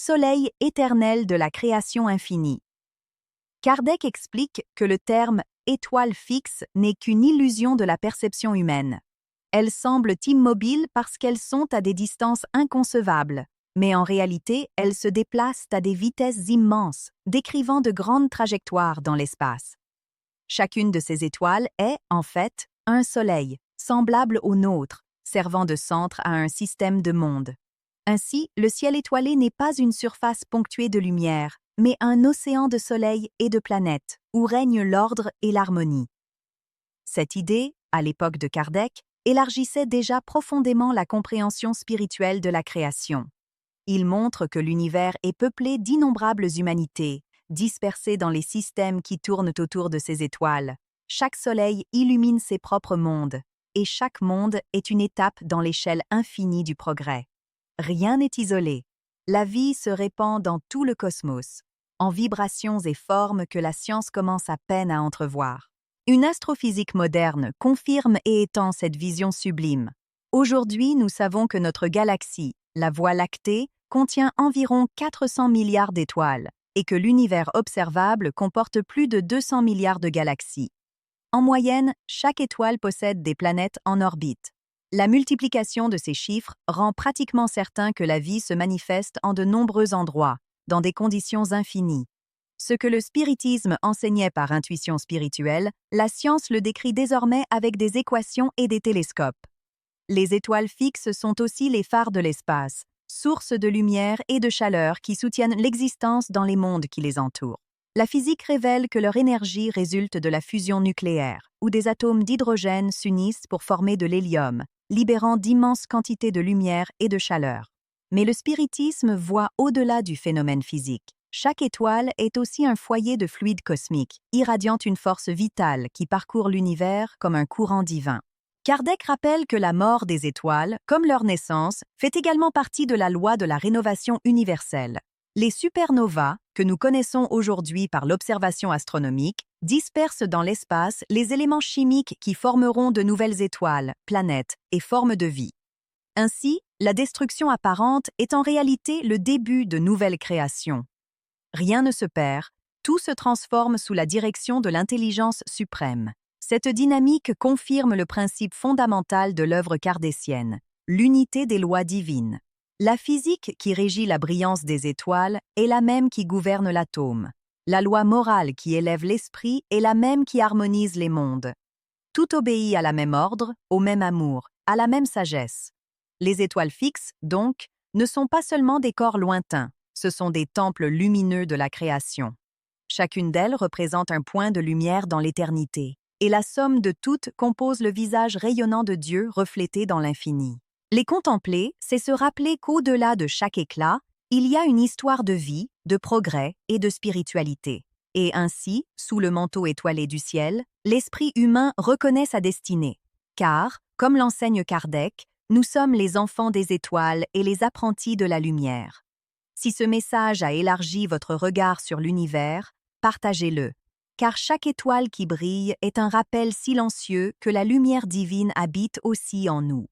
soleil éternel de la création infinie. Kardec explique que le terme « étoile fixe » n'est qu'une illusion de la perception humaine. Elles semblent immobiles parce qu'elles sont à des distances inconcevables, mais en réalité, elles se déplacent à des vitesses immenses, décrivant de grandes trajectoires dans l'espace. Chacune de ces étoiles est, en fait, un soleil, semblable au nôtre, servant de centre à un système de mondes. Ainsi, le ciel étoilé n'est pas une surface ponctuée de lumière, mais un océan de soleils et de planètes, où règne l'ordre et l'harmonie. Cette idée, à l'époque de Kardec, élargissait déjà profondément la compréhension spirituelle de la création. Il montre que l'univers est peuplé d'innombrables humanités, dispersées dans les systèmes qui tournent autour de ces étoiles. Chaque soleil illumine ses propres mondes, et chaque monde est une étape dans l'échelle infinie du progrès. Rien n'est isolé. La vie se répand dans tout le cosmos, en vibrations et formes que la science commence à peine à entrevoir. Une astrophysique moderne confirme et étend cette vision sublime. Aujourd'hui, nous savons que notre galaxie, la Voie lactée, contient environ 400 milliards d'étoiles et que l'univers observable comporte plus de 200 milliards de galaxies. En moyenne, chaque étoile possède des planètes en orbite. La multiplication de ces chiffres rend pratiquement certain que la vie se manifeste en de nombreux endroits, dans des conditions infinies. Ce que le spiritisme enseignait par intuition spirituelle, la science le décrit désormais avec des équations et des télescopes. Les étoiles fixes sont aussi les phares de l'espace, sources de lumière et de chaleur qui soutiennent l'existence dans les mondes qui les entourent. La physique révèle que leur énergie résulte de la fusion nucléaire, où des atomes d'hydrogène s'unissent pour former de l'hélium, libérant d'immenses quantités de lumière et de chaleur. Mais le spiritisme voit au-delà du phénomène physique. Chaque étoile est aussi un foyer de fluide cosmique, irradiant une force vitale qui parcourt l'univers comme un courant divin. Kardec rappelle que la mort des étoiles, comme leur naissance, fait également partie de la loi de la rénovation universelle. Les supernovas, que nous connaissons aujourd'hui par l'observation astronomique, dispersent dans l'espace les éléments chimiques qui formeront de nouvelles étoiles, planètes et formes de vie. Ainsi, la destruction apparente est en réalité le début de nouvelles créations. Rien ne se perd, tout se transforme sous la direction de l'intelligence suprême. Cette dynamique confirme le principe fondamental de l'œuvre kardécienne, l'unité des lois divines. La physique qui régit la brillance des étoiles est la même qui gouverne l'atome. La loi morale qui élève l'esprit est la même qui harmonise les mondes. Tout obéit à la même ordre, au même amour, à la même sagesse. Les étoiles fixes, donc, ne sont pas seulement des corps lointains, ce sont des temples lumineux de la création. Chacune d'elles représente un point de lumière dans l'éternité, et la somme de toutes compose le visage rayonnant de Dieu reflété dans l'infini. Les contempler, c'est se rappeler qu'au-delà de chaque éclat, il y a une histoire de vie, de progrès et de spiritualité. Et ainsi, sous le manteau étoilé du ciel, l'esprit humain reconnaît sa destinée. Car, comme l'enseigne Kardec, nous sommes les enfants des étoiles et les apprentis de la lumière. Si ce message a élargi votre regard sur l'univers, partagez-le, car chaque étoile qui brille est un rappel silencieux que la lumière divine habite aussi en nous.